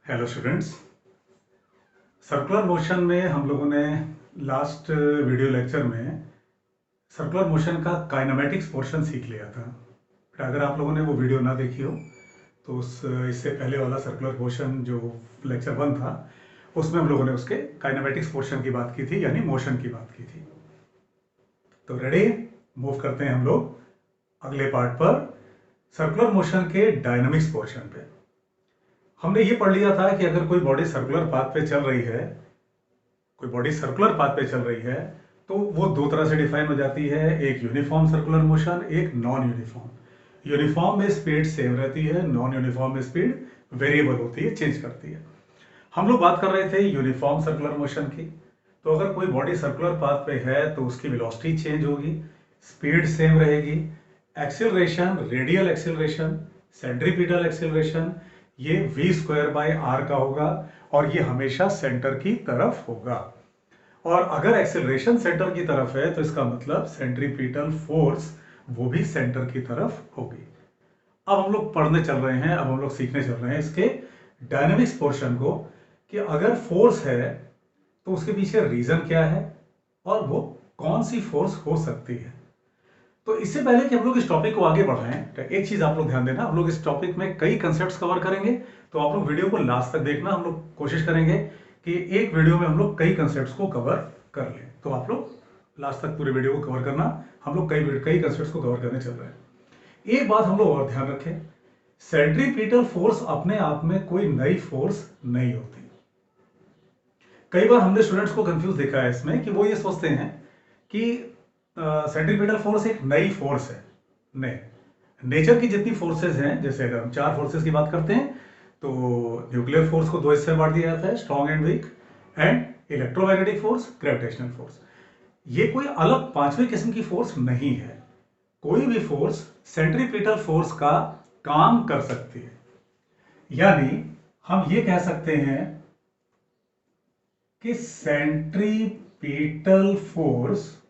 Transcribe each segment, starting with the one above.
Hello students. Circular motion में हम लोगों ने लास्ट वीडियो लेक्चर में सर्कुलर मोशन का काइनेमेटिक्स पोर्शन सीख लिया था। बट अगर आप लोगों ने वो वीडियो ना देखी हो तो इससे पहले वाला सर्कुलर मोशन जो लेक्चर 1 था उसमें हम लोगों ने उसके काइनेमेटिक्स पोर्शन की बात की थी, यानी मोशन की बात की थी। तो रेडी, मूव करते हैं हम लोग अगले पार्ट पर, सर्कुलर मोशन के डायनामिक्स पोर्शन पे। हमने ये पढ़ लिया था कि अगर कोई बॉडी सर्कुलर पाथ पे चल रही है, कोई बॉडी सर्कुलर पाथ पे चल रही है तो वो दो तरह से डिफाइन हो जाती है, एक यूनिफॉर्म सर्कुलर मोशन, एक नॉन यूनिफॉर्म। यूनिफॉर्म में स्पीड सेम रहती है, नॉन यूनिफॉर्म में स्पीड वेरिएबल होती है, चेंज करती है। हम लोग बात कर रहे थे यूनिफॉर्म सर्कुलर मोशन की। तो अगर कोई बॉडी सर्कुलर पाथ पे है तो उसकी वेलोसिटी चेंज होगी, स्पीड सेम रहेगी, acceleration, radial acceleration, centripetal acceleration ये v² r का होगा और ये हमेशा सेंटर की तरफ होगा। और अगर एक्सेलरेशन सेंटर की तरफ है तो इसका मतलब सेंट्रीपिटल फोर्स वो भी सेंटर की तरफ होगी। अब हम लोग पढ़ने चल रहे हैं, अब हम लोग सीखने चल रहे हैं इसके डायनेमिक्स पोर्शन को, कि अगर फोर्स है तो उसके पीछे रीजन क्या है और वो कौन सी फोर्स हो सकती है। तो इससे पहले कि हम लोग इस टॉपिक को आगे बढ़ाएं, तो एक चीज आप लोग ध्यान देना, हम लोग इस टॉपिक में कई कंसेप्ट्स कवर करेंगे, तो आप लोग वीडियो को लास्ट तक देखना। हम लोग कोशिश करेंगे कि एक वीडियो में हम लोग कई कंसेप्ट्स को कवर कर लें, तो आप लोग लास्ट तक पूरे वीडियो को कवर करना। हम लोग कई कंसेप्ट्स को कवर करने चल रहे हैं। एक बात हम लोग और ध्यान रखें, सेंट्रीपिटल फोर्स अपने आप में कोई नई फोर्स नहीं होती। कई बार हमने स्टूडेंट्स को कंफ्यूज देखा है इसमें कि वो ये सोचते हैं कि सेंट्रीपिटल फोर्स एक नई फोर्स है। नहीं, नेचर की जितनी फोर्सेस हैं, जैसे अगर हम 4 फोर्सेस की बात करते हैं तो न्यूक्लियर फोर्स को 2 हिस्से में बांट दिया जाता है, strong and weak, and electromagnetic force, gravitational force. ये कोई अलग 5वीं किस्म की फोर्स नहीं है। कोई भी फोर्स सेंट्रीपिटल फोर्स का काम कर सकती है। यानी हम ये कह सकते हैं कि सेंट्रीपिटल फोर्स,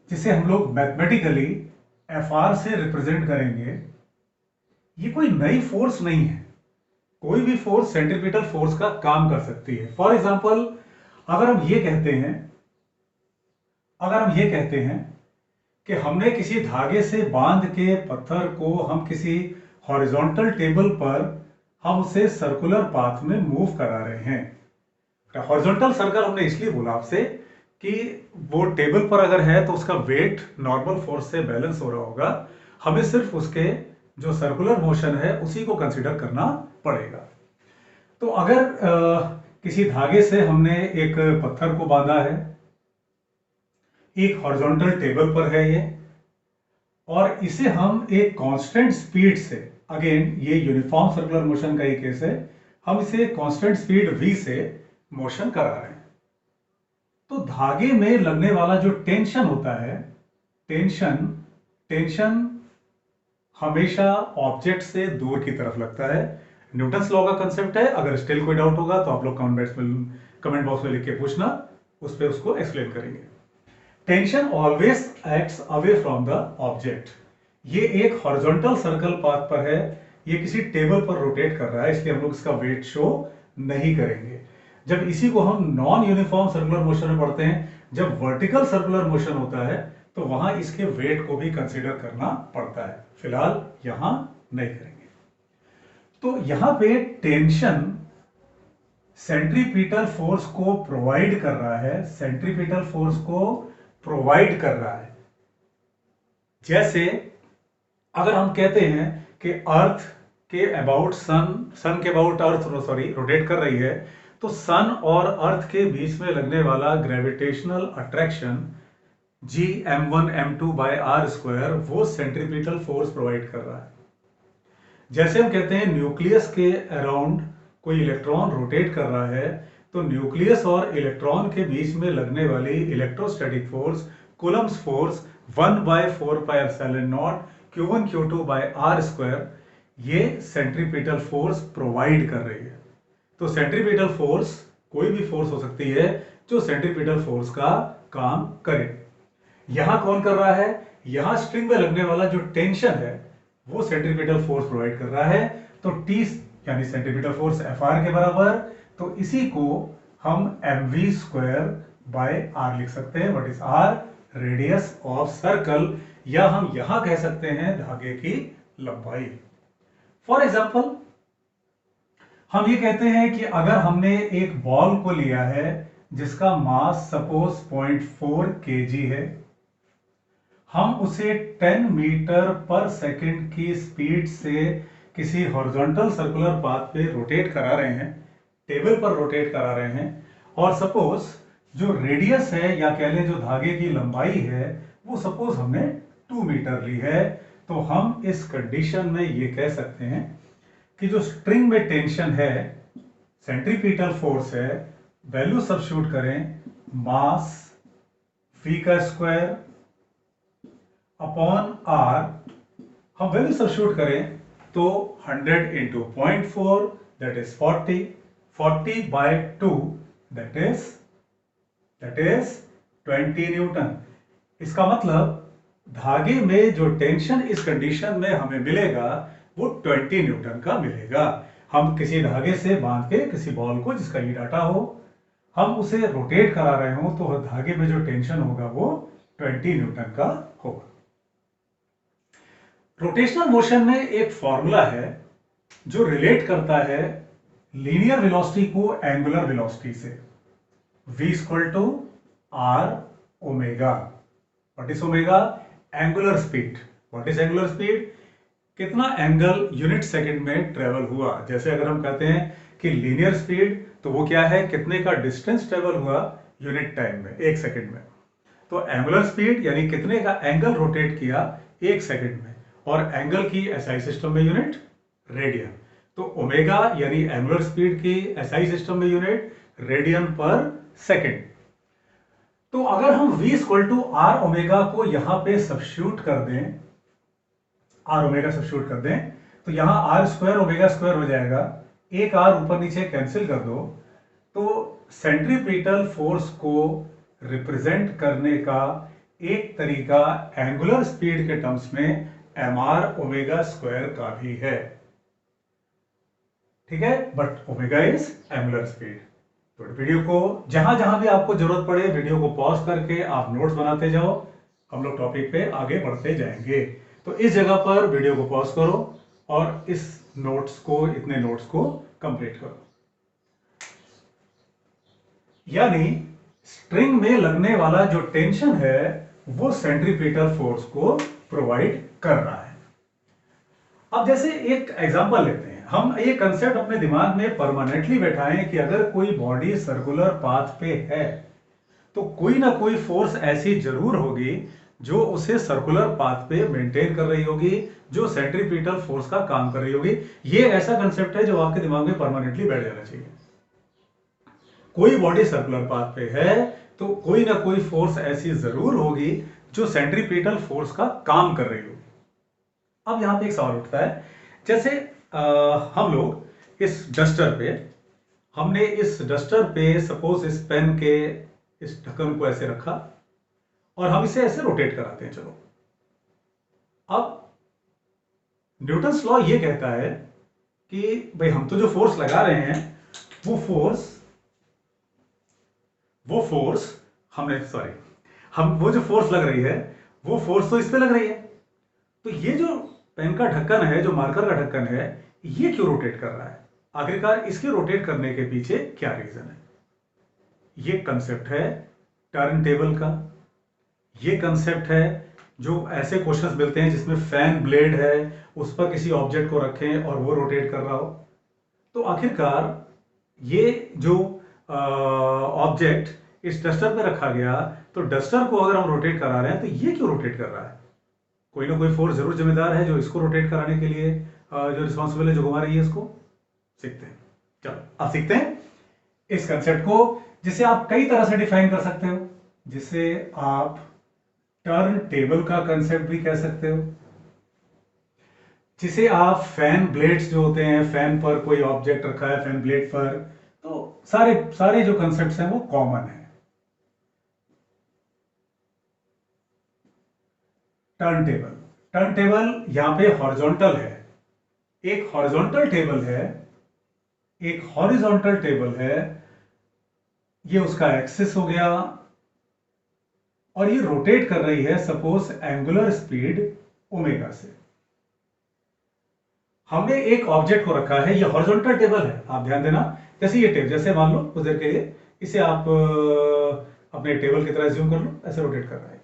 जिसे हम लोग मैथमेटिकली Fr से रिप्रेजेंट करेंगे, ये कोई नई फोर्स नहीं है। कोई भी फोर्स सेंट्रीपिटल फोर्स का काम कर सकती है। फॉर एग्जाम्पल, अगर हम ये कहते हैं कि हमने किसी धागे से बांध के पत्थर को हम किसी हॉरिजॉन्टल टेबल पर हम उसे सर्कुलर पाथ में मूव करा रहे हैं। हॉरिजॉन्टल सर्कल हमने इसलिए बोला आपसे कि वो टेबल पर अगर है तो उसका वेट नॉर्मल फोर्स से बैलेंस हो रहा होगा, हमें सिर्फ उसके जो सर्कुलर मोशन है उसी को कंसीडर करना पड़ेगा। तो अगर किसी धागे से हमने एक पत्थर को बांधा है, एक हॉरिजॉन्टल टेबल पर है ये, और इसे हम एक कांस्टेंट स्पीड से, अगेन ये यूनिफॉर्म सर्कुलर मोशन का ही केस है, हम इसे कांस्टेंट स्पीड v से मोशन करा रहे हैं, तो धागे में लगने वाला जो टेंशन होता है, टेंशन हमेशा ऑब्जेक्ट से दूर की तरफ लगता है। न्यूटन्स लॉ का कंसेप्ट है। अगर स्टिल कोई डाउट होगा तो आप लोग कमेंट बॉक्स में लिख के पूछना, उस पर उसको एक्सप्लेन करेंगे। Tension always acts away from the object. ये एक हॉरिजॉन्टल सर्कल पाथ पर है, ये किसी टेबल पर रोटेट कर रहा है, इसलिए हम लोग इसका वेट शो नहीं करेंगे। जब इसी को हम नॉन यूनिफॉर्म सर्कुलर मोशन में पढ़ते हैं, जब वर्टिकल सर्कुलर मोशन होता है तो वहां इसके वेट को भी कंसीडर करना पड़ता है। फिलहाल यहां नहीं करेंगे। तो यहां पे टेंशन सेंट्रीपिटल फोर्स को प्रोवाइड कर रहा है, सेंट्रीपिटल फोर्स को प्रोवाइड कर रहा है। जैसे अगर हम कहते हैं कि अर्थ के अबाउट सन के अबाउट अर्थ रोटेट कर रही है, तो सन और अर्थ के बीच में लगने वाला ग्रेविटेशनल अट्रैक्शन Gm1m2/r², वो सेंट्रीपिटल फोर्स प्रोवाइड कर रहा है। जैसे हम कहते हैं न्यूक्लियस के अराउंड कोई इलेक्ट्रॉन रोटेट कर रहा है, तो न्यूक्लियस और इलेक्ट्रॉन के बीच में लगने वाली electrostatic force, Coulomb's force 1/4πε0 Q1Q2/r², ये सेंट्रीपिटल फोर्स प्रोवाइड कर रही है। तो सेंट्रीपिटल फोर्स कोई भी फोर्स हो सकती है जो सेंट्रीपिटल फोर्स का काम करे। यहां कौन कर रहा है? यहां स्ट्रिंग में लगने वाला जो टेंशन है वो सेंट्रीपिटल फोर्स प्रोवाइड कर रहा है, तो T यानी सेंट्रीपिटल फोर्स Fr के बराबर, तो इसी को हम mv² बाय r लिख सकते हैं। What is r? Radius of circle, या हम यहां कह सकते हैं धागे की लंबाई। फॉर एग्जाम्पल हम ये कहते हैं कि अगर हमने एक बॉल को लिया है जिसका मास सपोज 0.4 kg है, हम उसे 10 मीटर पर सेकंड की स्पीड से किसी हॉरिजॉन्टल सर्कुलर पाथ पे रोटेट करा रहे हैं, टेबल पर रोटेट करा रहे हैं, और सपोज जो रेडियस है या कह लें जो धागे की लंबाई है वो सपोज हमने 2 मीटर ली है, तो हम इस कंडीशन में ये कह सकते हैं कि जो स्ट्रिंग में टेंशन है, सेंट्रीपिटल फोर्स है, वैल्यू सब्स्टिट्यूट करें, मास v का स्क्वायर अपॉन r, हम वैल्यू सब्स्टिट्यूट करें तो 100 into 0.4 that is 40, 40 by 2 that is 20 newton. इसका मतलब धागे में जो टेंशन इस कंडीशन में हमें मिलेगा वो 20 न्यूटन का मिलेगा। हम किसी धागे से बांध के किसी बॉल को जिसका ये डाटा हो, हम उसे रोटेट करा रहे हो, तो धागे में जो टेंशन होगा वो 20 न्यूटन का होगा। रोटेशनल मोशन में एक फॉर्मूला है जो रिलेट करता है लीनियर वेलोसिटी को एंगुलर वेलोसिटी से, v equal to r omega. What is omega? Angular speed. What is angular speed? कितना एंगल यूनिट सेकंड में ट्रेवल हुआ। जैसे अगर हम कहते हैं कि लीनियर स्पीड, तो वो क्या है, कितने का डिस्टेंस ट्रेवल हुआ यूनिट टाइम में, 1 सेकंड में। तो एंगुलर स्पीड यानी कितने का एंगल रोटेट किया 1 सेकंड में, और एंगल की एसआई सिस्टम में यूनिट रेडियन। तो ओमेगा यानी एंगुलर स्पीड की एसआई सिस्टम में यूनिट रेडियन पर सेकंड। तो अगर हम v equal to r omega को यहां पे सब्स्टिट्यूट कर दें, आर ओमेगा सब्स्टिट्यूट कर दें, तो यहां आर स्क्वायर ओमेगा स्क्वायर हो जाएगा, एक आर ऊपर नीचे कैंसिल कर दो, तो सेंट्रीपिटल फोर्स को रिप्रेजेंट करने का एक तरीका एंगुलर स्पीड के टर्म्स में एम आर ओमेगा स्क्वायर का भी है। ठीक है, but omega is angular speed. तो वीडियो को जहां जहां भी आपको जरूरत पड़े वीडियो को पॉज करके आप नोट्स बनाते जाओ, हम लोग टॉपिक पे आगे बढ़ते जाएंगे। तो इस जगह पर वीडियो को पॉज करो और इस इतने नोट्स को कंप्लीट करो। यानी स्ट्रिंग में लगने वाला जो टेंशन है वो सेंट्रीपिटल फोर्स को प्रोवाइड कर रहा है। अब जैसे एक एग्जांपल लेते हैं, हम ये कंसेप्ट अपने दिमाग में परमानेंटली बैठाएं कि अगर कोई बॉडी सर्कुलर पाथ पे है तो कोई ना कोई फोर्स ऐसी जरूर होगी जो उसे सर्कुलर पाथ पे मेंटेन कर रही होगी, जो सेंट्रीपिटल फोर्स का काम कर रही होगी। ये ऐसा कंसेप्ट है जो आपके दिमाग में परमानेंटली बैठ जाना चाहिए। कोई बॉडी सर्कुलर पाथ पे है तो कोई ना कोई फोर्स ऐसी जरूर होगी जो सेंट्रीपिटल फोर्स का काम कर रही होगी। अब यहां पे एक सवाल उठता है, जैसे हम लोग इस डस्टर पे सपोज इस पेन के इस ढक्कन को ऐसे रखा और हम इसे ऐसे रोटेट कराते हैं। चलो, अब न्यूटन्स लॉ ये कहता है कि भाई हम तो जो फोर्स लगा रहे हैं वो जो फोर्स लग रही है वो फोर्स तो इस पे लग रही है। तो ये जो पेन का ढक्कन है, जो मार्कर का ढक्कन है, ये क्यों रोटेट कर रहा है? आखिरकार इसके रोटेट करने के पीछे क्या रीजन है? ये कंसेप्ट है टर्न टेबल का। ये कंसेप्ट है जो ऐसे क्वेश्चंस मिलते हैं जिसमें फैन ब्लेड है, उस पर किसी ऑब्जेक्ट को रखें और वो रोटेट कर रहा हो। तो आखिरकार ये जो ऑब्जेक्ट इस डस्टर पे रखा गया, तो डस्टर को अगर हम रोटेट करा रहे हैं तो ये क्यों रोटेट कर रहा है? कोई ना कोई फोर्स जरूर जिम्मेदार है जो इसको रोटेट कराने के लिए जो रिस्पॉन्सिबल है, जो घुमा रही है इसको। सीखते हैं, चलो अब सीखते हैं इस कंसेप्ट को, जिसे आप कई तरह से डिफाइन कर सकते हो, जिसे आप टर्न टेबल का कंसेप्ट भी कह सकते हो, जिसे आप फैन ब्लेड्स जो होते हैं, फैन पर कोई ऑब्जेक्ट रखा है फैन ब्लेड पर, तो सारे जो कंसेप्ट्स हैं वो कॉमन है। टर्न टेबल, टर्न टेबल यहां पे हॉरिजॉन्टल है, एक हॉरिजॉन्टल टेबल है, एक हॉरिजॉन्टल टेबल है, ये उसका एक्सिस हो गया, और ये रोटेट कर रही है सपोज एंगुलर स्पीड ओमेगा से। हमने एक ऑब्जेक्ट को रखा है, ये हॉरिजॉन्टल टेबल है, आप ध्यान देना, जैसे ये टेबल, जैसे मान लो कुछ देर के लिए इसे आप अपने टेबल की तरह ज्यूम कर लो, ऐसे रोटेट कर रहा है।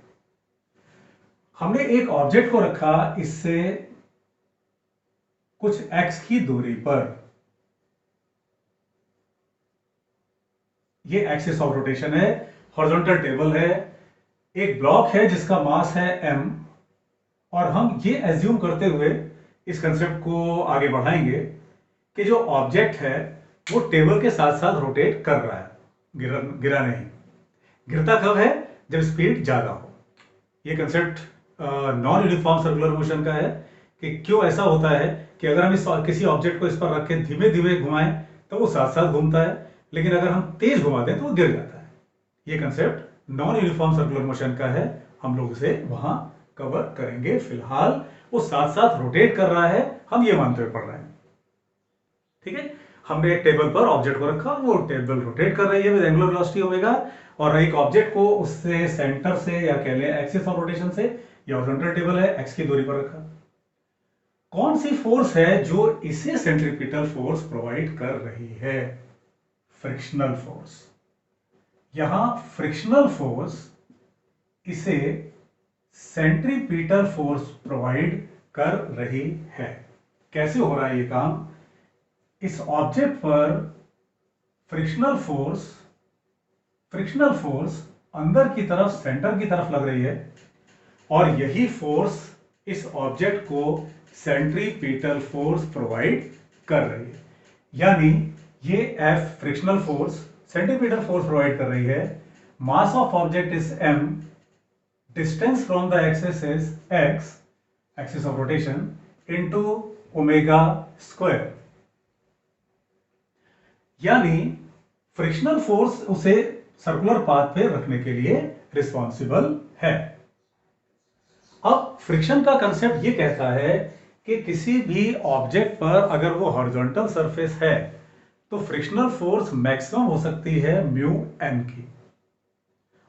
हमने एक ऑब्जेक्ट को रखा इससे कुछ x की दूरी पर, ये एक्सिस ऑफ रोटेशन है, हॉरिजॉन्टल टेबल है, एक ब्लॉक है जिसका मास है m, और हम ये एज्यूम करते हुए इस कंसेप्ट को आगे बढ़ाएंगे कि जो ऑब्जेक्ट है वो टेबल के साथ साथ रोटेट कर रहा है, गिरा नहीं। गिरता कब है? जब स्पीड ज्यादा हो। ये concept non uniform circular motion का है कि क्यों ऐसा होता है कि अगर हम किसी ऑब्जेक्ट को इस पर रख के धीमे धीमे घुमाएं तो वो साथ साथ घूमता है, लेकिन अगर हम तेज घुमा दें तो वो गिर जाता है। ये concept non uniform circular motion का है, हम लोग उसे वहां कवर करेंगे। फिलहाल वो साथ साथ रोटेट कर रहा है, हम ये मानते हुए पढ़ रहे हैं, ठीक है। हमने एक टेबल पर ऑब्जेक्ट को रखा, वो टेबल रोटेट कर रही है विद एंगुलर वेलोसिटी ओमेगा, और एक ऑब्जेक्ट को उससे सेंटर से या कह लें एक्सिस ऑफ रोटेशन से, या हॉरिजॉन्टल टेबल है, एक्स की दूरी पर रखा। कौन सी फोर्स है जो इसे सेंट्रीपिटल फोर्स प्रोवाइड कर रही है? Frictional force. यहां फ्रिक्शनल फोर्स इसे सेंट्रीपिटल फोर्स प्रोवाइड कर रही है। कैसे हो रहा है ये काम? इस ऑब्जेक्ट पर फ्रिक्शनल फोर्स अंदर की तरफ, सेंटर की तरफ लग रही है, और यही फोर्स इस ऑब्जेक्ट को सेंट्रीपिटल फोर्स प्रोवाइड कर रही है। यानी ये F frictional force centripetal force provide कर रही है। Mass of object is m, distance from the axis is x, axis of rotation, into omega square. यानी फ्रिक्शनल फोर्स उसे सर्कुलर पाथ पे रखने के लिए रिस्पॉन्सिबल है। अब फ्रिक्शन का कंसेप्ट ये कहता है कि किसी भी ऑब्जेक्ट पर अगर वो हॉरिजॉन्टल सरफेस है तो फ्रिक्शनल फोर्स मैक्सिमम हो सकती है म्यू एन की।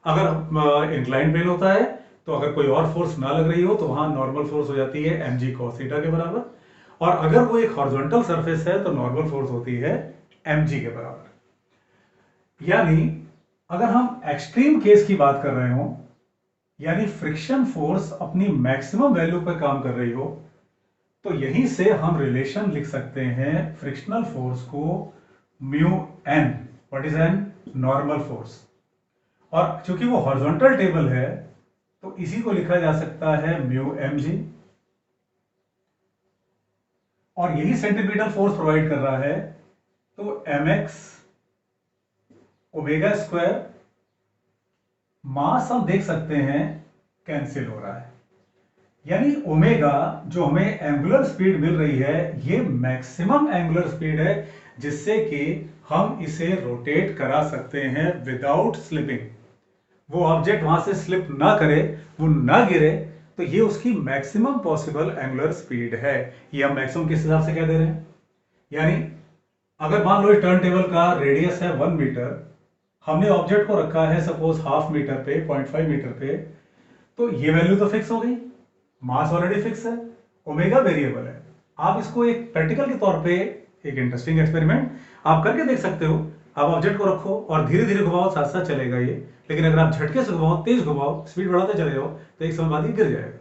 अगर इंक्लाइन प्लेन होता है तो अगर कोई और फोर्स ना लग रही हो तो वहां नॉर्मल फोर्स हो जाती है एम जी कॉस थीटा के बराबर, और अगर वो एक हॉरिजॉन्टल सरफेस है तो नॉर्मल फोर्स होती है एम जी के बराबर। यानी अगर हम एक्सट्रीम केस की बात कर रहे हो, यानी फ्रिक्शन फोर्स अपनी मैक्सिमम वैल्यू पर काम कर रही हो, तो यहीं से हम रिलेशन लिख सकते हैं फ्रिक्शनल फोर्स को mu N, what is N? Normal force. और चूंकि वो हॉरिजॉन्टल टेबल है तो इसी को लिखा जा सकता है म्यू एम जी, और यही सेंट्रीपिटल फोर्स प्रोवाइड कर रहा है, तो एम एक्स ओमेगा स्क्वायर, मास हम देख सकते हैं कैंसिल हो रहा है। यानी ओमेगा जो हमें एंगुलर स्पीड मिल रही है, ये मैक्सिमम एंगुलर स्पीड है जिससे कि हम इसे रोटेट करा सकते हैं विदाउट स्लिपिंग। वो ऑब्जेक्ट वहां से स्लिप ना करे, वो ना गिरे, तो ये उसकी मैक्सिमम पॉसिबल एंगुलर स्पीड है। ये हम मैक्सिमम किस हिसाब से कह दे रहे हैं? यानी अगर मान लो टर्न टेबल का रेडियस है 1 मीटर, हमने ऑब्जेक्ट को रखा है सपोज हाफ मीटर पे, 0.5 मीटर पे, तो ये वैल्यू तो फिक्स हो गई, मास ऑलरेडी फिक्स है, ओमेगा वेरिएबल है। आप इसको एक प्रैक्टिकल के तौर पे, एक इंटरेस्टिंग एक्सपेरिमेंट आप करके देख सकते हो। आप ऑब्जेक्ट को रखो और धीरे धीरे घुमाओ, साथ साथ चलेगा ये, लेकिन अगर आप झटके से घुमाओ, तेज घुमाओ, स्पीड बढ़ाते चले जाओ, तो एक समय बाद ये गिर जाएगा।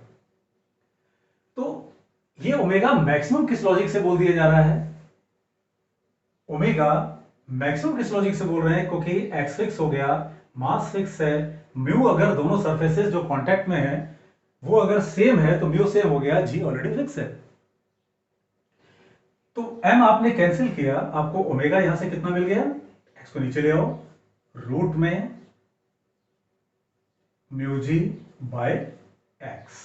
तो ये ओमेगा मैक्सिमम किस लॉजिक से बोल दिया जा रहा है? ओमेगा मैक्सिमम किस लॉजिक से बोल रहे हैं? क्योंकि एक्स फिक्स हो गया, मास फिक्स है, म्यू अगर दोनों सरफेसेस जो कांटेक्ट में है वो अगर सेम है तो म्यू सेम हो गया, जी ऑलरेडी फिक्स है। तो m आपने कैंसिल किया, आपको ओमेगा यहां से कितना मिल गया? x को नीचे ले आओ, रूट में म्यू जी बाय एक्स।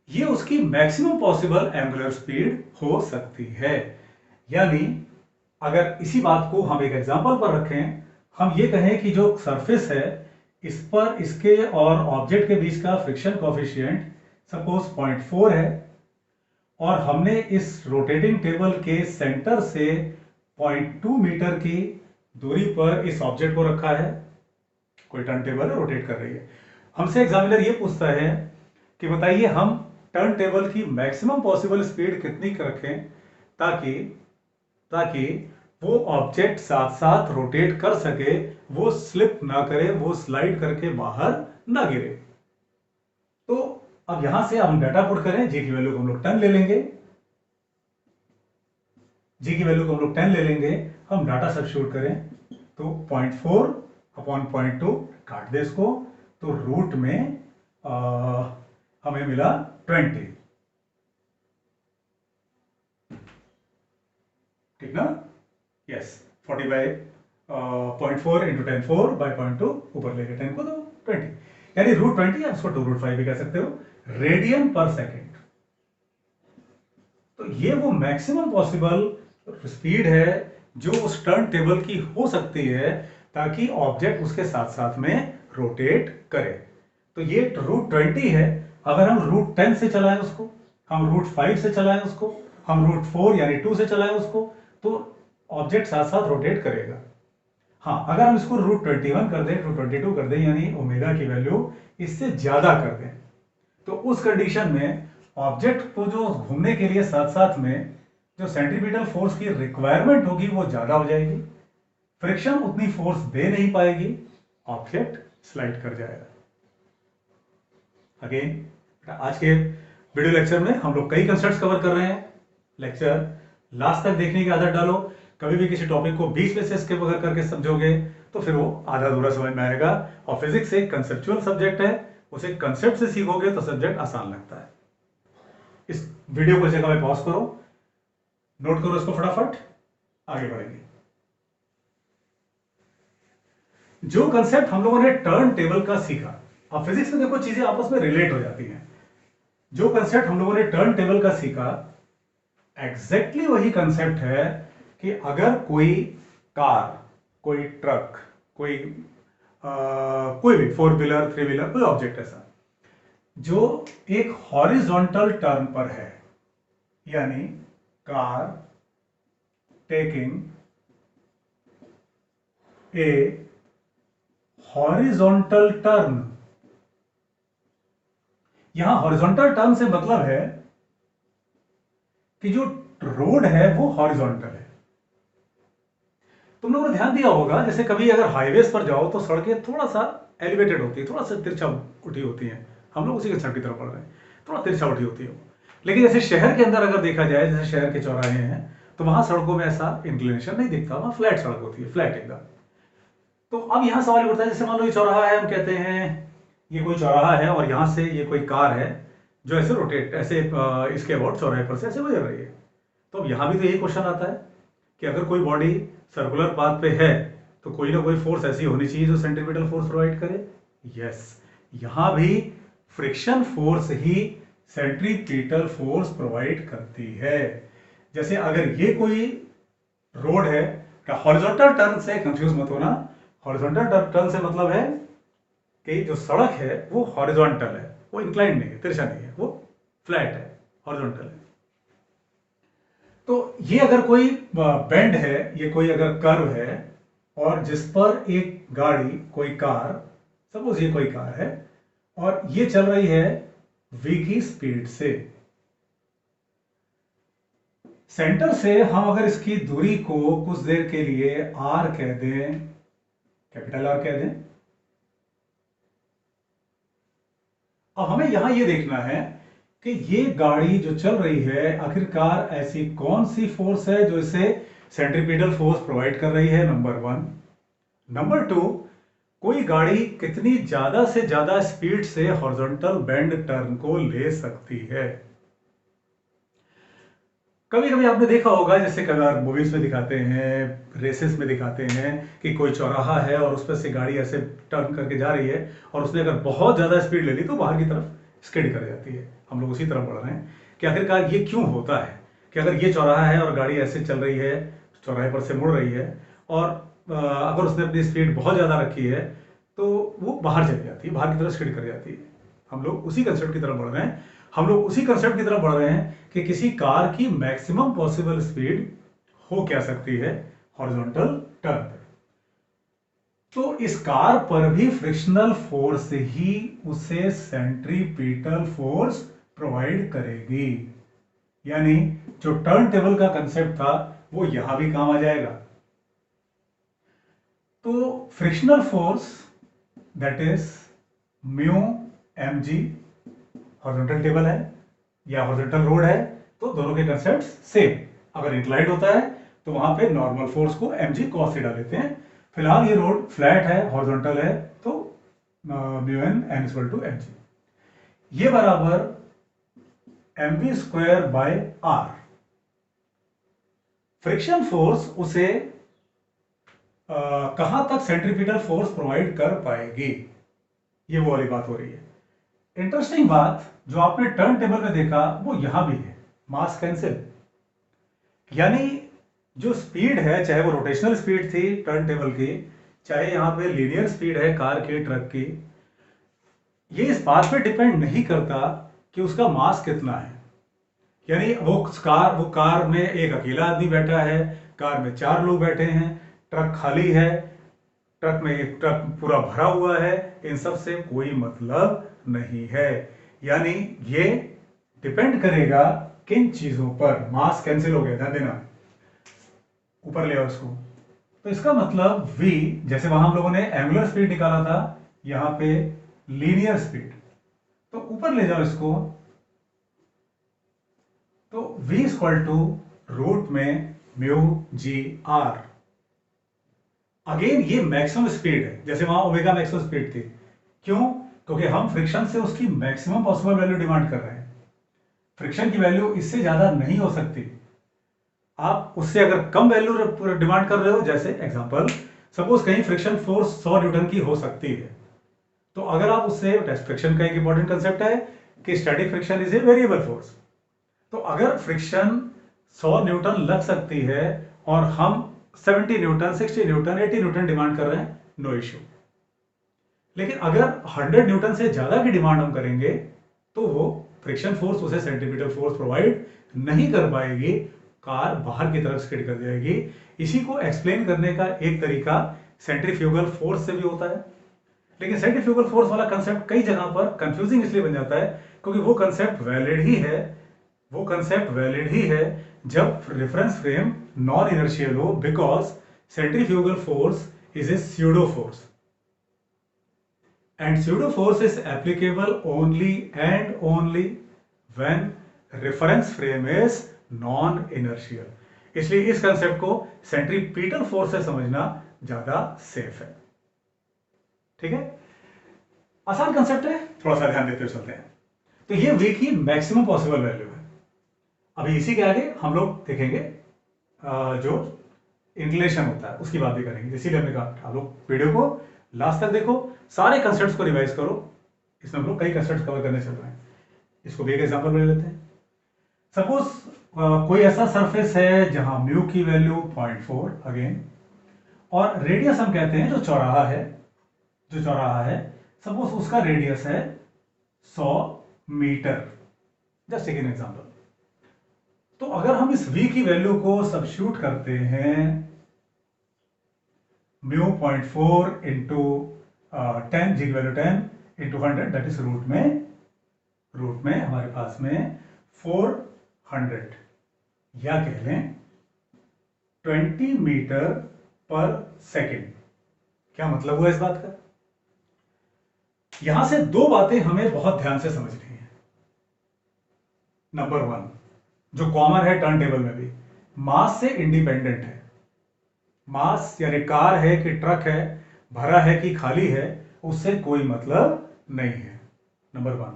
ये उसकी मैक्सिमम पॉसिबल एंगुलर स्पीड हो सकती है। यानी अगर इसी बात को हम एक एग्जांपल पर रखें, हम ये कहें कि जो सरफेस है इस पर इसके और ऑब्जेक्ट के बीच का फ्रिक्शन कोफिशिएंट सपोज 0.4 है, और हमने इस रोटेटिंग टेबल के सेंटर से 0.2 मीटर की दूरी पर इस ऑब्जेक्ट को रखा है। कोई टर्न टेबल है, रोटेट कर रही है। हमसे एग्जामिनर ये पूछता है कि बताइए हम टर्न टेबल की मैक्सिमम पॉसिबल स्पीड कितनी रखें ताकि ताकि वो ऑब्जेक्ट साथ साथ रोटेट कर सके, वो स्लिप ना करे, वो स्लाइड करके बाहर ना गिरे। तो अब यहां से हम डाटा पुट करें, जी की वैल्यू को हम लोग 10 ले लेंगे, जी की वैल्यू को हम लोग 10 ले लेंगे। हम डाटा सब्स्टिट्यूट करें तो 0.4 अपॉन 0.2 काट दे इसको, तो रूट में हमें मिला 20। ठीक ना? यस, 40 बाई 0.4 इंटू 10 4 बाई 0.2 ऊपर लेके 10 को दो 20, यानी रूट 20 या उसको 2√5 भी कह सकते हो, रेडियन पर सेकेंड। तो ये वो मैक्सिमम पॉसिबल स्पीड है जो उस टर्न टेबल की हो सकती है ताकि ऑब्जेक्ट उसके साथ साथ में रोटेट करे। तो ये √20 है। अगर हम √10 से चलाएं उसको, हम √5 से चलाएं उसको, हम √4 यानी 2 से चलाएं उसको, तो ऑब्जेक्ट साथ साथ रोटेट करेगा। हाँ, अगर हम इसको √21 कर दें, √22 कर दें, यानी ओमेगा की वैल्यू इससे ज्यादा कर दें, तो उस कंडीशन में ऑब्जेक्ट को जो घूमने के लिए साथ साथ में जो सेंट्रीपिटल फोर्स की रिक्वायरमेंट होगी वो ज्यादा हो जाएगी, फ्रिक्शन उतनी फोर्स दे नहीं पाएगी, ऑब्जेक्ट स्लाइड कर जाएगा। अगेन आज के वीडियो लेक्चर में हम लोग कई कंसेप्ट्स कवर कर रहे हैं। लेक्चर लास्ट तक देखने की आदत डालो। कभी भी किसी टॉपिक को बीच में से स्किप अगर करके समझोगे तो फिर वो आधा अधूरा समझ में आएगा, और फिजिक्स एक कंसेप्चुअल सब्जेक्ट है, उसे कंसेप्ट से सीखोगे तो सब्जेक्ट आसान लगता है। इस वीडियो को जगह में पॉज करो, नोट करो इसको, फटाफट आगे बढ़ेंगे। जो कंसेप्ट हम लोगों ने टर्न टेबल का सीखा, अब फिजिक्स में देखो चीजें आपस में रिलेट हो जाती हैं। जो कंसेप्ट हम लोगों ने टर्न टेबल का सीखा, एग्जैक्टली वही कंसेप्ट है कि अगर कोई कार, कोई ट्रक, कोई भी 4 व्हीलर 3 व्हीलर कोई ऑब्जेक्ट ऐसा जो एक हॉरिजॉन्टल टर्न पर है, यानी car taking a horizontal turn. यहां हॉरिजॉन्टल टर्न से मतलब है कि जो रोड है वो हॉरिजॉन्टल है। तुम लोगों ने ध्यान दिया होगा, जैसे कभी अगर हाईवेज पर जाओ तो सड़कें थोड़ा सा एलिवेटेड होती है, थोड़ा सा तिरछा उठी होती हैं। हम लोग उसी के सड़क की तरफ बढ़ रहे हैं, थोड़ा तिरछा उठी होती है। लेकिन जैसे शहर के अंदर अगर देखा जाए, जैसे शहर के चौराहे हैं, तो वहां सड़कों में ऐसा इंक्लिनेशन नहीं दिखता, वहां फ्लैट सड़क होती है, फ्लैट एकदम। तो अब यहां सवाल उठता है, जैसे मान लो ये चौराहा है, हम कहते हैं ये कोई चौराहा है और यहां से ये कोई कार है जो ऐसे रोटेट, ऐसे इसके अबाउट चौराहे पर से ऐसे गुजर रही है। तो अब यहां भी तो यही क्वेश्चन आता है कि अगर कोई बॉडी सर्कुलर पाथ पे है तो कोई ना कोई फोर्स ऐसी होनी चाहिए जो सेंट्रीपिटल फोर्स प्रोवाइड करे। यस, यहां भी फ्रिक्शन फोर्स ही सेंट्रीपिटल फोर्स प्रोवाइड करती है। जैसे अगर ये कोई रोड है, हॉरिजॉन्टल टर्न से कंफ्यूज मत होना, हॉरिजॉन्टल टर्न से मतलब है कि जो सड़क है वो हॉरिजॉन्टल है, वो इंक्लाइंड नहीं है, तिरछा नहीं है, वो फ्लैट है, हॉरिजॉन्टल है। तो ये अगर कोई बेंड है, ये कोई अगर कर्व है और जिस पर एक गाड़ी, कोई कार, सपोज ये कोई कार है और ये चल रही है v की स्पीड से, सेंटर से हम अगर इसकी दूरी को कुछ देर के लिए r कह दें, कैपिटल R कह दें, अब हमें यहां यह देखना है कि ये गाड़ी जो चल रही है आखिरकार ऐसी कौन सी फोर्स है जो इसे सेंट्रीपिटल फोर्स प्रोवाइड कर रही है, नंबर 1। नंबर 2, कोई गाड़ी कितनी ज्यादा से ज्यादा स्पीड से हॉरिजॉन्टल बेंड टर्न को ले सकती है। कभी कभी आपने देखा होगा, जैसे कभी मूवीज में दिखाते हैं, रेसेस में दिखाते हैं कि कोई चौराहा है और उस पर से गाड़ी ऐसे टर्न करके जा रही है और उसने अगर बहुत ज्यादा स्पीड ले ली तो बाहर की तरफ स्किड कर जाती है। हम लोग उसी तरफ बढ़ रहे हैं कि आखिरकार ये क्यों होता है कि अगर ये चौराहा है और गाड़ी ऐसे चल रही है, चौराहे पर से मुड़ रही है, और अगर उसने अपनी स्पीड बहुत ज्यादा रखी है तो वो बाहर चली जाती है, बाहर की तरफ स्किड कर जाती है। हम लोग उसी कंसेप्ट की तरफ बढ़ रहे हैं, हम लोग उसी कंसेप्ट की तरफ बढ़ रहे हैं कि किसी कार की मैक्सिमम पॉसिबल स्पीड हो क्या सकती है हॉरिजॉन्टल टर्न पर। तो इस कार पर भी फ्रिक्शनल फोर्स ही उसे सेंट्रीपिटल फोर्स प्रोवाइड करेगी, यानी जो टर्न टेबल का कंसेप्ट था वो यहां भी काम आ जाएगा। तो frictional force that is mu m g, horizontal table है या हॉरिजॉन्टल रोड है, तो दोनों के कंसेप्ट सेम। अगर इंक्लाइंड होता है तो वहां पे नॉर्मल फोर्स को एम जी कॉस थीटा लेते हैं। फिलहाल ये रोड फ्लैट है, हॉरिजॉन्टल है, तो mu N N equal to m g, ये बराबर m v square by r. Friction force उसे कहां तक सेंट्रीपिटल फोर्स प्रोवाइड कर पाएगी, ये वो वाली बात हो रही है। इंटरेस्टिंग बात जो आपने टर्न टेबल में देखा वो यहां भी है, मास कैंसिल। यानी जो स्पीड है, चाहे वो रोटेशनल स्पीड थी टर्न टेबल की, चाहे यहां पे लीनियर स्पीड है कार के, ट्रक की, ये इस बात पे डिपेंड नहीं करता कि उसका मास कितना है। यानी वो कार में एक अकेला आदमी बैठा है, कार में 4 लोग बैठे हैं, ट्रक खाली है, ट्रक में एक ट्रक पूरा भरा हुआ है, इन सब से कोई मतलब नहीं है। यानी ये डिपेंड करेगा किन चीजों पर। मास कैंसिल हो गया, ध्यान देना, ऊपर ले आओ इसको। तो इसका मतलब v, जैसे वहां हम लोगों ने एंगुलर स्पीड निकाला था, यहां पे लीनियर स्पीड, तो ऊपर ले जाओ इसको, तो v इक्वल टू रूट में म्यू जी आर। अगेन ये मैक्सिमम स्पीड है, जैसे वहां ओमेगा मैक्सिमम स्पीड थी। क्यों? क्योंकि हम फ्रिक्शन से उसकी मैक्सिमम पॉसिबल वैल्यू डिमांड कर रहे हैं। फ्रिक्शन की वैल्यू इससे ज्यादा नहीं हो सकती। आप उससे अगर कम वैल्यू डिमांड कर रहे हो, जैसे एग्जांपल सपोज कहीं फ्रिक्शन फोर्स 100 न्यूटन की हो सकती है, तो अगर आप उससे, फ्रिक्शन का एक इंपॉर्टेंट कंसेप्ट है कि static friction is a variable force, तो अगर फ्रिक्शन 100 न्यूटन लग सकती है और हम 70 न्यूटन, 60 न्यूटन, 80 न्यूटन डिमांड कर रहे हैं, नो इश्यू। लेकिन अगर 100 न्यूटन से ज्यादा की डिमांड हम करेंगे तो वो फ्रिक्शन फोर्स उसे सेंट्रीपिटल फोर्स प्रोवाइड नहीं कर पाएगी, कार बाहर की तरफ स्किड कर जाएगी। इसी को एक्सप्लेन करने का एक तरीका सेंट्रीफ्यूगल फोर्स से भी होता है। लेकिन सेंट्रीफ्यूगल फोर्स वाला कंसेप्ट कई जगह पर कंफ्यूजिंग इसलिए बन जाता है क्योंकि वो कंसेप्ट वैलिड ही है, वो कंसेप्ट वैलिड ही है जब रेफरेंस फ्रेम नॉन इनर्शियल हो, because centrifugal force is a pseudo force and pseudo force is applicable only and only when reference frame is non inertial। इसलिए इस कंसेप्ट को सेंट्रीपिटल फोर्स से समझना ज्यादा सेफ है। ठीक है, आसान कंसेप्ट है, थोड़ा सा ध्यान देते हुए चलते हैं। तो ये v की मैक्सिमम पॉसिबल वैल्यू है। अभी इसी के आगे हम लोग देखेंगे जो इंक्लिनेशन होता है उसकी बात भी करेंगे, इसीलिए हमने कहा आप लोग वीडियो को लास्ट तक देखो, सारे कंसेप्ट्स को रिवाइज करो। इसमें हम लोग कई कंसेप्ट्स कवर करने चल रहे हैं। इसको भी एक एग्जांपल ले लेते हैं। सपोज कोई ऐसा सरफेस है जहां म्यू की वैल्यू 0.4 अगेन, और रेडियस हम कहते हैं जो चौराहा है, जो चौराहा है सपोज उसका रेडियस है 100 metre, just take an example. तो अगर हम इस v की वैल्यू को सब्स्टिट्यूट करते हैं, म्यू 0.4 इंटू 10, जी की value 10 into 100, that is root में हमारे पास में 400, या कह लें 20 मीटर पर सेकेंड। क्या मतलब हुआ इस बात का? यहां से दो बातें हमें बहुत ध्यान से समझनी है। नंबर 1, जो कॉमन है टर्न टेबल में भी, मास से इंडिपेंडेंट है। मास यानी कार है कि ट्रक है, भरा है कि खाली है, उससे कोई मतलब नहीं है, नंबर 1।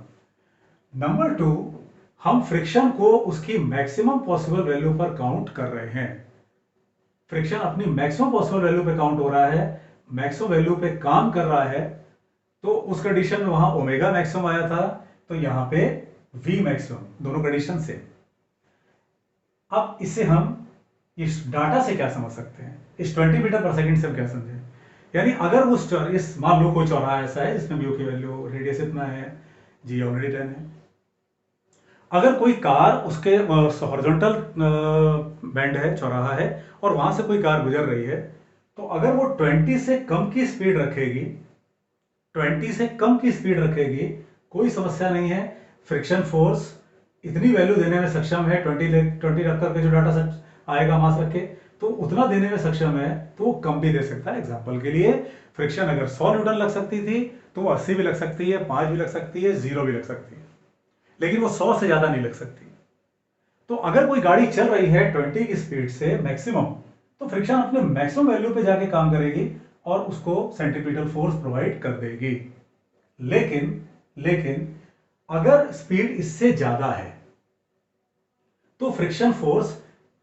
नंबर 2, हम फ्रिक्शन को उसकी मैक्सिमम पॉसिबल वैल्यू पर काउंट कर रहे हैं। फ्रिक्शन अपनी मैक्सिमम पॉसिबल वैल्यू पे काउंट हो रहा है, मैक्सिमम वैल्यू पे काम कर रहा है, तो उस कंडीशन में वहां ओमेगा मैक्सिमम आया था, तो यहां पे वी मैक्सिमम, दोनों कंडीशन से। अब इससे हम इस डाटा से क्या समझ सकते हैं, इस 20 मीटर पर सेकंड से हम क्या समझें? यानी अगर उस इस मान लो कोई चौराहा ऐसा है जिसमें म्यू की वैल्यू रेडियस इतना है, जी ऑलरेडी 10 है। अगर कोई कार उसके हॉरिजॉन्टल बैंड है, चौराहा है, और वहां से कोई कार गुजर रही है, तो अगर वो 20 से कम की स्पीड रखेगी, 20 से कम की स्पीड रखेगी, कोई समस्या नहीं है। फ्रिक्शन फोर्स इतनी वैल्यू देने में सक्षम है, 20 रख करके जो डाटा आएगा मास रख के, तो उतना देने में सक्षम है, तो वो कम भी दे सकता है। एग्जाम्पल के लिए फ्रिक्शन अगर 100 न्यूटन लग सकती थी, तो वो 80 भी लग सकती है, 5 भी लग सकती है, 0 भी लग सकती है, लेकिन वो 100 से ज्यादा नहीं लग सकती। तो अगर कोई गाड़ी चल रही है 20 की स्पीड से मैक्सिमम, तो फ्रिक्शन अपने मैक्सिमम वैल्यू पे जाके काम करेगी और उसको सेंट्रीपिटल फोर्स प्रोवाइड कर देगी। लेकिन लेकिन अगर स्पीड इससे ज्यादा है, तो फ्रिक्शन फोर्स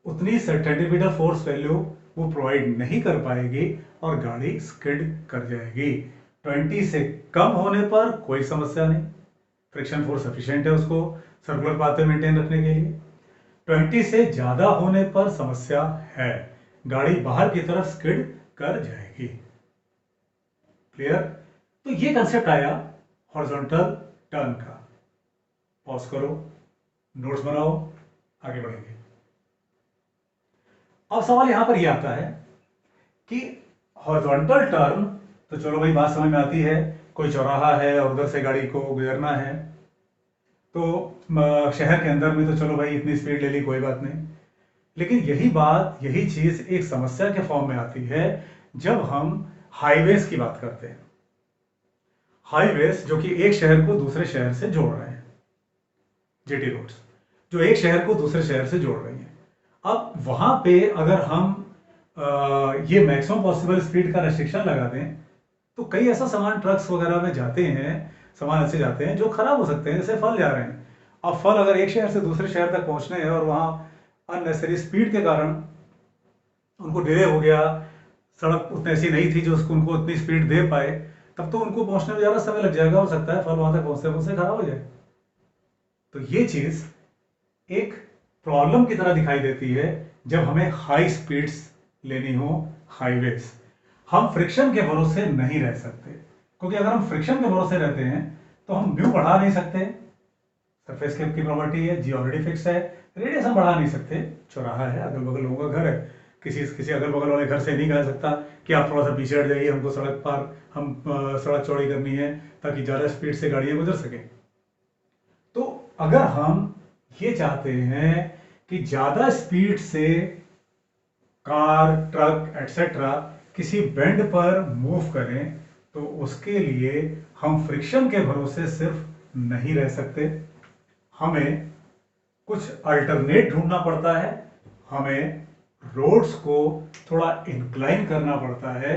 उतनी सेंट्रीपिटल फोर्स वैल्यू वो प्रोवाइड नहीं कर पाएगी और गाड़ी स्किड कर जाएगी। 20 से कम होने पर कोई समस्या नहीं, फ्रिक्शन फोर्स सफिशिएंट है उसको सर्कुलर पाथ पे मेंटेन रखने के लिए। 20 से ज्यादा होने पर समस्या है, गाड़ी बाहर की तरफ स्किड कर जाएगी। क्लियर? तो ये कंसेप्ट आया हॉरिजॉन्टल टर्न का। पॉज करो, नोट्स बनाओ, आगे बढ़ेंगे। अब सवाल यहां पर यह आता है कि हॉरिजॉन्टल टर्न, तो चलो भाई बात समझ में आती है, कोई चौराहा है और उधर से गाड़ी को गुजरना है, तो शहर के अंदर में तो चलो भाई इतनी स्पीड ले ली, कोई बात नहीं। लेकिन यही बात, यही चीज एक समस्या के फॉर्म में आती है जब हम हाईवेज की बात करते हैं। हाईवेज जो कि एक शहर को दूसरे शहर से जोड़ रहे हैं, जीटी रोड्स जो एक शहर को दूसरे शहर से जोड़ रही हैं। अब वहां पे अगर हम ये मैक्सिमम पॉसिबल स्पीड का रेस्ट्रिक्शन लगा दें, तो कई ऐसा सामान ट्रक्स वगैरह में जाते हैं, सामान ऐसे जाते हैं जो खराब हो सकते हैं, जैसे फल जा रहे हैं। अब फल अगर एक शहर से दूसरे शहर तक पहुंचने हैं और वहां अननेसेसरी स्पीड के कारण उनको डिले हो गया, सड़क उतनी ऐसी नहीं थी जो उसको उनको उतनी स्पीड दे पाए, तब तो उनको पहुंचने में ज़्यादा समय लग जाएगा, हो सकता है फल वहां तक पहुंचते पहुंचते खराब हो जाए। तो ये चीज एक प्रॉब्लम की तरह दिखाई देती है जब हमें हाई स्पीड्स लेनी हो हाईवेज। हम फ्रिक्शन के भरोसे नहीं रह सकते, क्योंकि अगर हम फ्रिक्शन के भरोसे रहते हैं तो हम म्यू बढ़ा नहीं सकते, सरफेस की प्रॉपर्टी है, जी ऑलरेडी फिक्स है। रेडियस हम बढ़ा नहीं सकते, चौराहा है, अगल बगल लोगों का घर है, किसी अगल बगल वाले घर से नहीं कह सकता कि आप थोड़ा सा पीछे हट जाइए, हमको सड़क पार, हम सड़क चौड़ी करनी है ताकि ज़्यादा स्पीड से गाड़ियाँ गुजर सकें। तो अगर हम ये चाहते हैं कि ज़्यादा स्पीड से कार, ट्रक एटसेट्रा किसी बेंड पर मूव करें, तो उसके लिए हम फ्रिक्शन के भरोसे सिर्फ नहीं रह सकते, हमें कुछ अल्टरनेट ढूंढना पड़ता है। हमें रोड्स को थोड़ा इंक्लाइन करना पड़ता है,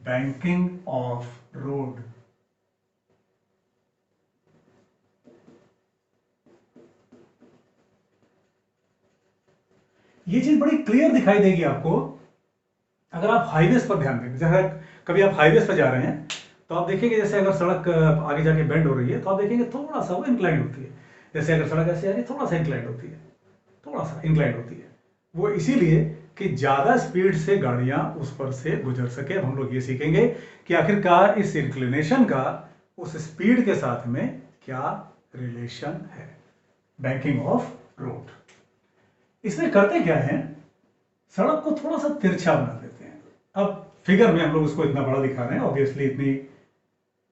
बैंकिंग ऑफ रोड। ये चीज बड़ी क्लियर दिखाई देगी आपको अगर आप हाईवेज पर ध्यान दें। जैसे कभी आप हाईवेज पर जा रहे हैं तो आप देखेंगे, जैसे अगर सड़क आगे जाके बेंड हो रही है तो आप देखेंगे थोड़ा सा वो इंक्लाइन होती है। जैसे अगर सड़क ऐसे आ रही है, थोड़ा सा इंक्लाइन होती है, थोड़ा सा इंक्लाइन होती है। वो इसीलिए कि ज्यादा स्पीड से गाड़ियां उस पर से गुजर सके। अब हम लोग ये सीखेंगे कि आखिरकार इस इंक्लिनेशन का उस स्पीड के साथ में क्या रिलेशन है। बैंकिंग ऑफ रोड, इसमें करते क्या है, सड़क को थोड़ा सा तिरछा बना देते हैं। अब फिगर में हम लोग उसको इतना बड़ा दिखा रहे हैं, ऑब्वियसली इतनी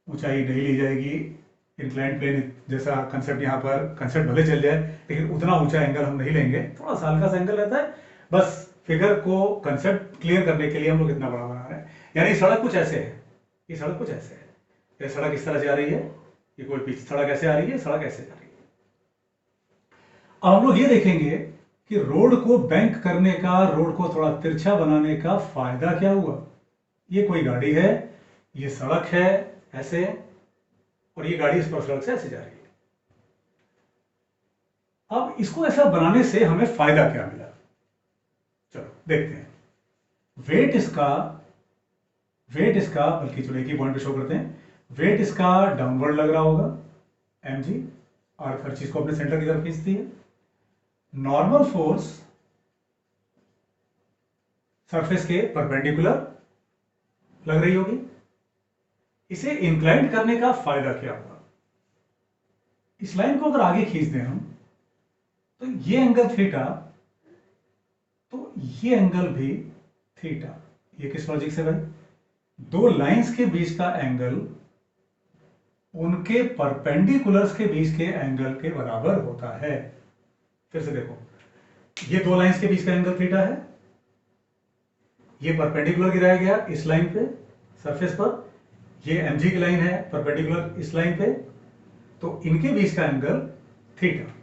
ऊंचाई नहीं ली जाएगी। इंक्लाइन प्लेन जैसा कंसेप्ट यहाँ पर कंसेप्ट भले चल जाए, लेकिन उतना ऊंचा एंगल हम नहीं लेंगे, थोड़ा सा हल्का सा एंगल रहता है। बस फिगर को कंसेप्ट क्लियर करने के लिए हम लोग इतना बड़ा बना रहे हैं। यानी सड़क कुछ ऐसे है, ये सड़क कुछ ऐसे है, ये सड़क इस तरह से आ रही है, ये कोई पीछे सड़क ऐसे आ रही है, सड़क ऐसे जा रही है। अब हम लोग ये देखेंगे कि रोड को बैंक करने का, रोड को थोड़ा तिरछा बनाने का फायदा क्या हुआ। ये कोई गाड़ी है, ये सड़क है ऐसे, और ये गाड़ी इस पर सड़क से ऐसे जा रही है। अब इसको ऐसा बनाने से हमें फायदा क्या मिला, चलो देखते हैं। वेट इसका बल्कि चलो एक ही पॉइंट पे शो करते हैं। वेट इसका डाउनवर्ड लग रहा होगा, mg, और हर चीज को अपने सेंटर की तरफ खींचती है। नॉर्मल फोर्स सरफेस के परपेंडिकुलर लग रही होगी। इसे इंक्लाइंड करने का फायदा क्या हुआ, इस लाइन को अगर आगे खींच दें हम, तो ये एंगल थीटा, तो ये एंगल भी थीटा। ये किस लॉजिक से भाई, दो लाइंस के बीच का एंगल उनके परपेंडिकुलर्स के बीच के एंगल के बराबर होता है। फिर से देखो, ये दो लाइंस के बीच का एंगल थीटा है, ये परपेंडिकुलर गिराया गया इस लाइन पे सरफेस पर, ये mg की लाइन है परपेंडिकुलर इस लाइन पे, तो इनके बीच का एंगल थीटा,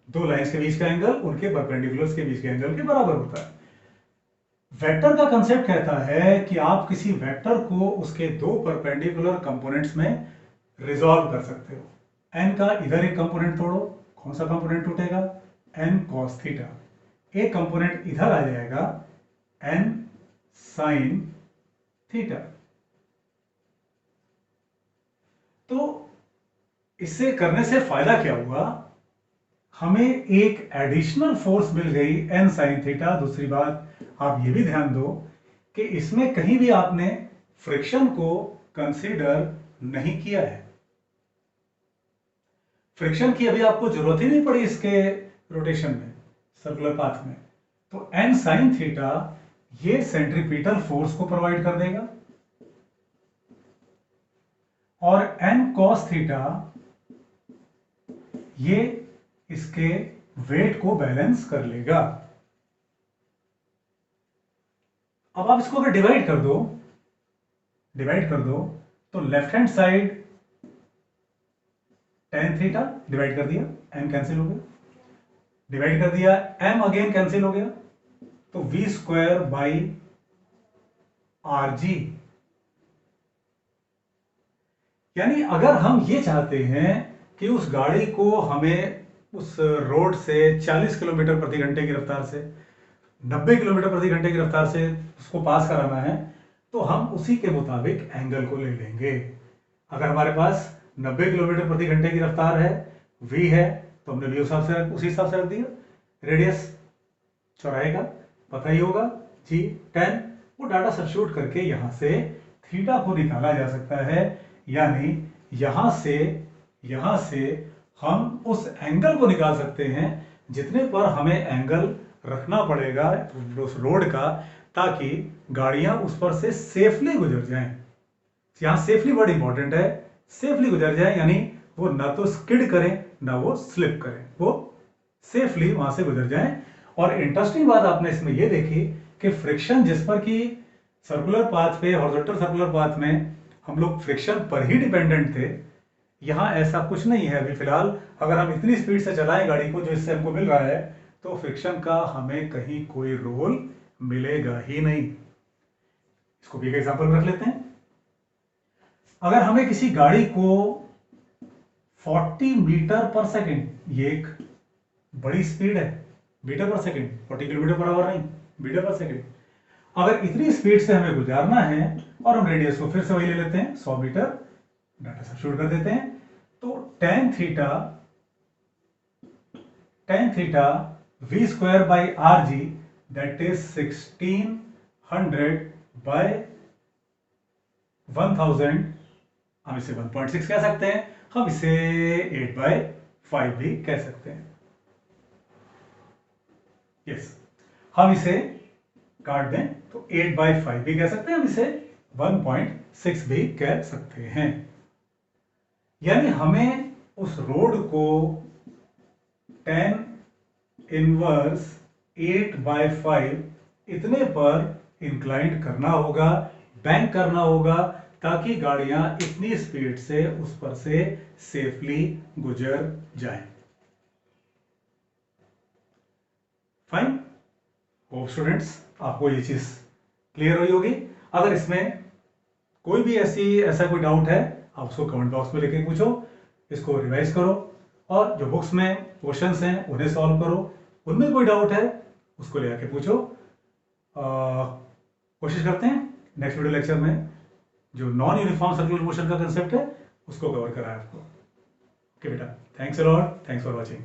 दो लाइंस के बीच का एंगल उनके परपेंडिकुलर्स के बीच के एंगल के बराबर होता है। वेक्टर का कंसेप्ट कहता है कि आप किसी वेक्टर को उसके दो परपेंडिकुलर कंपोनेंट्स में रिजॉल्व कर सकते हो। n का इधर एक कंपोनेंट तोड़ो, कौन सा कंपोनेंट टूटेगा, n cos थीटा, एक कंपोनेंट इधर आ जाएगा n sin थीटा। तो इससे करने से फायदा क्या हुआ, हमें एक एडिशनल फोर्स मिल गई n sin थीटा। दूसरी बात आप ये भी ध्यान दो कि इसमें कहीं भी आपने फ्रिक्शन को कंसीडर नहीं किया है, फ्रिक्शन की अभी आपको जरूरत ही नहीं पड़ी इसके रोटेशन में, सर्कुलर पाथ में। तो n sin थीटा ये सेंट्रीपिटल फोर्स को प्रोवाइड कर देगा और n cos थीटा ये इसके वेट को बैलेंस कर लेगा। अब आप इसको अगर डिवाइड कर दो तो left hand side tan theta divide कर दिया, m कैंसिल हो गया, डिवाइड कर दिया m अगेन कैंसिल हो गया, तो v स्क्वायर बाई rg। यानी अगर हम ये चाहते हैं कि उस गाड़ी को हमें उस रोड से 40 किलोमीटर प्रति घंटे की रफ्तार से 90 किलोमीटर प्रति घंटे की रफ्तार से उसको पास कराना है, तो हम उसी के मुताबिक एंगल को ले लेंगे। अगर हमारे पास 90 किलोमीटर प्रति घंटे की रफ्तार है, v है, तो हमने v उसी हिसाब से रख दिया। रेडियस चौराहे का पता ही होगा g tan, वो डाटा सब्स्टिट्यूट करके यहां से थीटा को निकाला जा सकता है। यानी यहां से हम उस एंगल को निकाल सकते हैं जितने पर हमें एंगल रखना पड़ेगा उस रोड का, ताकि गाड़ियां उस पर से सेफली गुजर जाएं। यहां सेफली बड़ा इंपॉर्टेंट है, सेफली गुजर जाएं, यानी वो ना तो स्किड करें ना वो स्लिप करें, वो सेफली वहां से गुजर जाएं। और इंटरेस्टिंग बात आपने इसमें यह देखी कि फ्रिक्शन जिस पर कि सर्कुलर पाथ पे, हॉरिजॉन्टल सर्कुलर पाथ में हम लोग फ्रिक्शन पर ही डिपेंडेंट थे, यहां ऐसा कुछ नहीं है अभी फिलहाल। अगर हम इतनी स्पीड से चलाएं गाड़ी को जो इससे हमको मिल रहा है, तो फ्रिक्शन का हमें कहीं कोई रोल मिलेगा ही नहीं। इसको भी एक एग्जांपल रख लेते हैं। अगर हमें किसी गाड़ी को 40 मीटर पर सेकेंड, ये एक बड़ी स्पीड है, मीटर पर सेकेंड, 40 किलोमीटर पर आवर नहीं, मीटर पर सेकेंड, अगर इतनी स्पीड से हमें गुजारना है और हम रेडियस को फिर से वही ले लेते हैं 100 मीटर, डाटा सब्स्टिट्यूट कर देते हैं, तो tan theta v square by r g, that is 1600 by 1000, हम इसे 1.6 कह सकते हैं, हम इसे 8/5 भी कह सकते हैं। यस, हम इसे काट दें तो 8/5 भी कह सकते हैं, हम इसे 1.6 भी कह सकते हैं। यानी हमें उस रोड को tan इनवर्स 8/5 इतने पर इंक्लाइंड करना होगा, बैंक करना होगा, ताकि गाड़ियां इतनी स्पीड से उस पर से सेफली गुजर जाएं। फाइन, होप स्टूडेंट्स आपको ये चीज क्लियर हुई होगी। अगर इसमें कोई भी ऐसा कोई डाउट है, आप उसको कमेंट बॉक्स में लिख के पूछो, इसको रिवाइज करो और जो बुक्स में क्वेश्चंस हैं उन्हें सॉल्व करो। उनमें कोई डाउट है उसको ले आके पूछो। कोशिश करते हैं नेक्स्ट वीडियो लेक्चर में जो नॉन यूनिफॉर्म सर्कुलर मोशन का कंसेप्ट है उसको कवर कराए आपको। ओके बेटा, thanks a lot, thanks for watching.